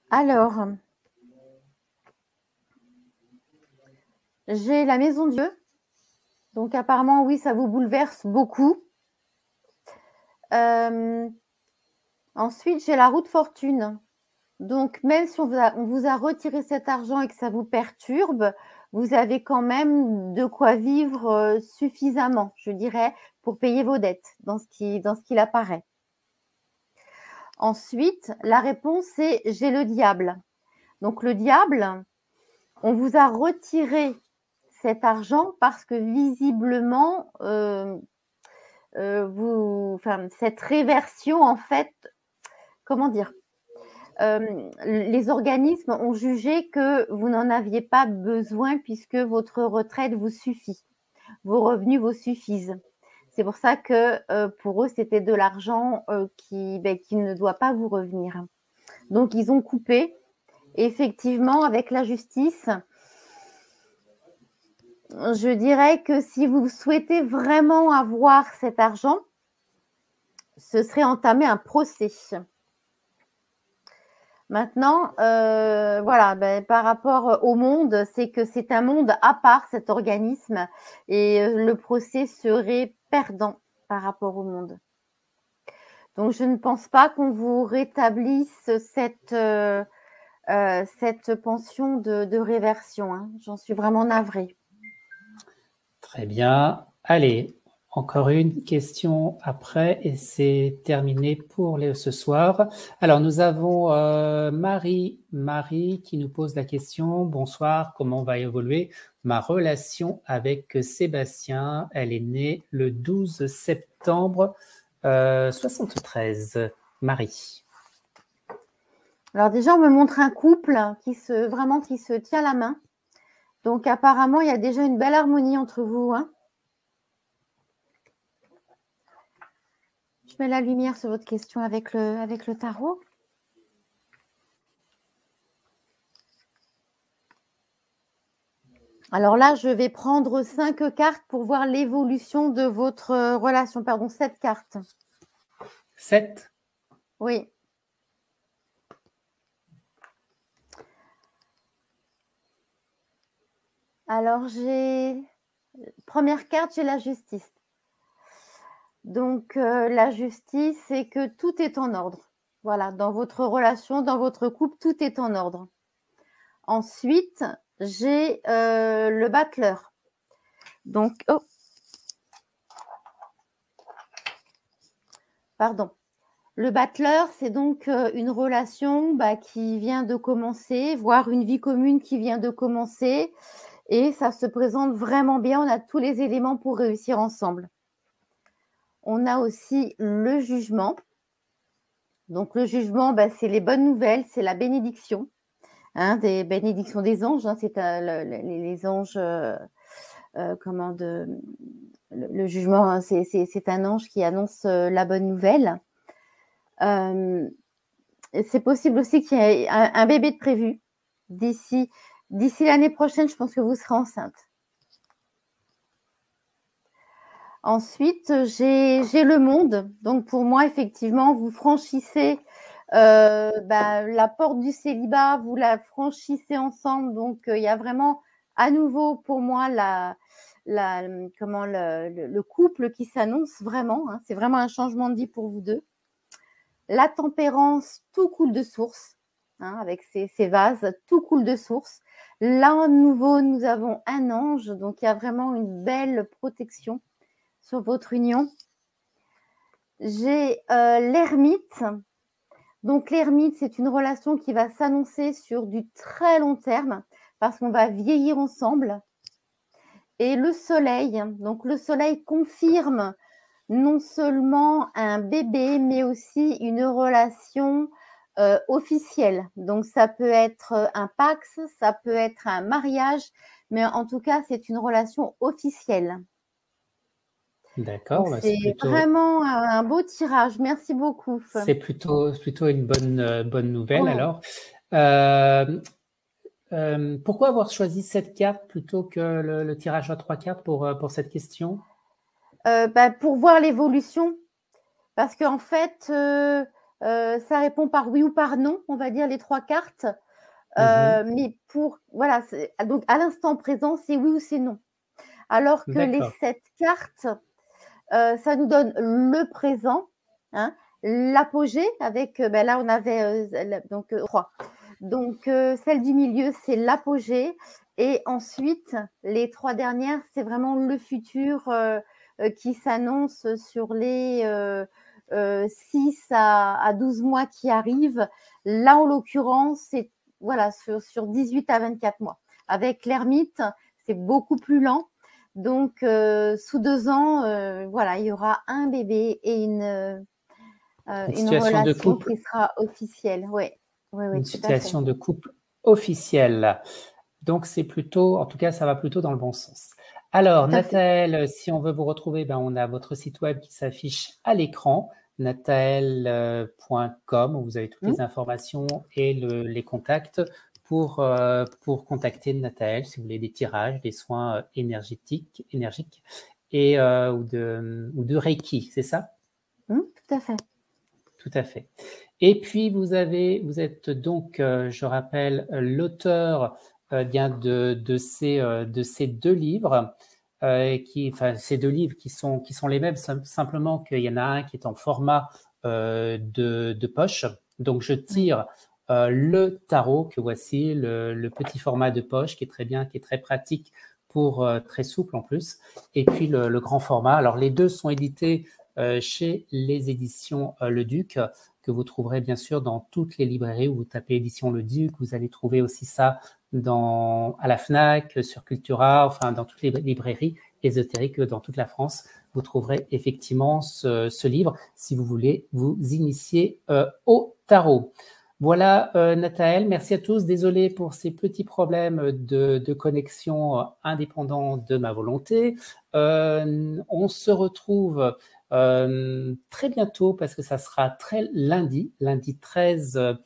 [SPEAKER 2] Alors, j'ai la maison Dieu. Donc, apparemment, oui, ça vous bouleverse beaucoup. Ensuite, j'ai la roue de fortune. Donc, même si on vous a retiré cet argent et que ça vous perturbe, vous avez quand même de quoi vivre suffisamment, je dirais, pour payer vos dettes, dans ce qu'il apparaît. Ensuite, la réponse, c'est j'ai le diable. Donc, le diable, on vous a retiré cet argent parce que visiblement, cette réversion, en fait, comment dire, les organismes ont jugé que vous n'en aviez pas besoin puisque votre retraite vous suffit. Vos revenus vous suffisent. C'est pour ça que pour eux, c'était de l'argent qui ne doit pas vous revenir. Donc, ils ont coupé. Effectivement, avec la justice, je dirais que si vous souhaitez vraiment avoir cet argent, ce serait entamer un procès. Maintenant, voilà, par rapport au monde, c'est que c'est un monde à part, cet organisme, et le procès serait perdant par rapport au monde. Donc, je ne pense pas qu'on vous rétablisse cette pension de réversion. Hein. J'en suis vraiment navrée.
[SPEAKER 1] Très bien. Allez, encore une question après et c'est terminé pour ce soir. Alors, nous avons Marie qui nous pose la question. Bonsoir, comment va évoluer ma relation avec Sébastien? Elle est née le 12 septembre 73. Marie.
[SPEAKER 2] Alors déjà, on me montre un couple qui se tient la main. Donc apparemment, il y a déjà une belle harmonie entre vous. Hein. Je mets la lumière sur votre question avec le tarot. Alors là, je vais prendre 5 cartes pour voir l'évolution de votre relation. Pardon, 7 cartes.
[SPEAKER 1] 7?
[SPEAKER 2] Oui. Alors, première carte, j'ai la justice. Donc, la justice, c'est que tout est en ordre. Voilà, dans votre relation, dans votre couple, tout est en ordre. Ensuite, j'ai le battleur. Donc, pardon. Le battleur, c'est donc une relation qui vient de commencer, voire une vie commune qui vient de commencer. Et ça se présente vraiment bien. On a tous les éléments pour réussir ensemble. On a aussi le jugement. Donc, le jugement, c'est les bonnes nouvelles, c'est la bénédiction. Hein, des bénédictions des anges. Hein, c'est les anges, le jugement, hein, c'est un ange qui annonce la bonne nouvelle. C'est possible aussi qu'il y ait un bébé de prévu d'ici l'année prochaine. Je pense que vous serez enceinte. Ensuite, j'ai le monde. Donc, pour moi, effectivement, vous franchissez la porte du célibat, vous la franchissez ensemble. Donc, il y a vraiment à nouveau pour moi le couple qui s'annonce vraiment. Hein, c'est vraiment un changement de vie pour vous deux. La tempérance, tout coule de source. Hein, avec ces vases, tout coule de source. Là, à nouveau, nous avons un ange. Donc, il y a vraiment une belle protection sur votre union. J'ai l'ermite. Donc, l'ermite, c'est une relation qui va s'annoncer sur du très long terme parce qu'on va vieillir ensemble. Et le soleil, donc le soleil confirme non seulement un bébé, mais aussi une relation officielle. Donc, ça peut être un pax, ça peut être un mariage, mais en tout cas, c'est une relation officielle.
[SPEAKER 1] D'accord.
[SPEAKER 2] C'est vraiment un beau tirage. Merci beaucoup.
[SPEAKER 1] C'est plutôt une bonne nouvelle. Ouais. Alors, pourquoi avoir choisi cette carte plutôt que le tirage à 3 cartes pour cette question?
[SPEAKER 2] Pour voir l'évolution. Parce qu'en fait, ça répond par oui ou par non, on va dire les 3 cartes. Mais voilà, donc à l'instant présent, c'est oui ou c'est non. Alors que les 7 cartes, ça nous donne le présent, hein, l'apogée avec, là on avait donc 3. Donc celle du milieu, c'est l'apogée. Et ensuite, les 3 dernières, c'est vraiment le futur qui s'annonce sur les 6 à 12 mois qui arrivent. Là, en l'occurrence, c'est voilà, sur 18 à 24 mois. Avec l'ermite, c'est beaucoup plus lent. Donc, sous 2 ans, voilà, il y aura un bébé et une
[SPEAKER 1] situation de
[SPEAKER 2] relation
[SPEAKER 1] couple.
[SPEAKER 2] qui sera officielle. Oui,
[SPEAKER 1] Une situation de couple officielle. Donc, c'est plutôt, en tout cas, ça va plutôt dans le bon sens. Alors, Nathaël, si on veut vous retrouver, ben, on a votre site web qui s'affiche à l'écran, nathael.com, où vous avez toutes les informations et les contacts pour contacter Nathaël si vous voulez des tirages, des soins énergiques et, ou de Reiki, c'est ça?
[SPEAKER 2] Tout à fait.
[SPEAKER 1] Tout à fait. Et puis, vous êtes donc, je rappelle, l'auteur bien de ces 2 livres, ces 2 livres qui sont les mêmes, simplement qu'il y en a un qui est en format de poche. Donc, je tire le tarot que voici, le petit format de poche qui est très bien, qui est très pratique très souple en plus. Et puis, le grand format. Alors, les 2 sont édités chez les éditions Le Duc, que vous trouverez bien sûr dans toutes les librairies où vous tapez édition Le Duc. Vous allez trouver aussi ça à la FNAC, sur Cultura, enfin dans toutes les librairies ésotériques dans toute la France. Vous trouverez effectivement ce livre si vous voulez vous initier au tarot. Voilà, Nathaël, merci à tous. Désolé pour ces petits problèmes de connexion indépendants de ma volonté. On se retrouve très bientôt parce que ça sera lundi 13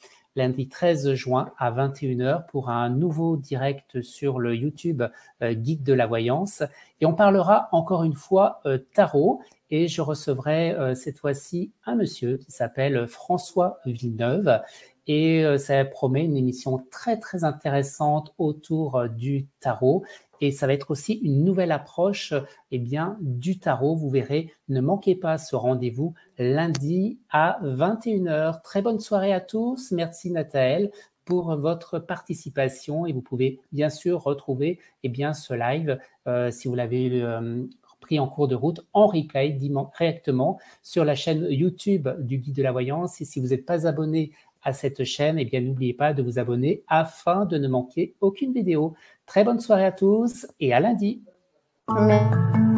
[SPEAKER 1] juin à 21h pour un nouveau direct sur le YouTube Guide de la Voyance. Et on parlera encore une fois tarot et je recevrai cette fois-ci un monsieur qui s'appelle François Villeneuve. Et ça promet une émission très, très intéressante autour du tarot. Et ça va être aussi une nouvelle approche du tarot. Vous verrez, ne manquez pas ce rendez-vous lundi à 21h. Très bonne soirée à tous. Merci Nathaël pour votre participation. Et vous pouvez bien sûr retrouver ce live si vous l'avez pris en cours de route en replay directement sur la chaîne YouTube du Guide de la Voyance. Et si vous n'êtes pas abonné à cette chaîne, n'oubliez pas de vous abonner afin de ne manquer aucune vidéo. Très bonne soirée à tous et à lundi.
[SPEAKER 2] Merci.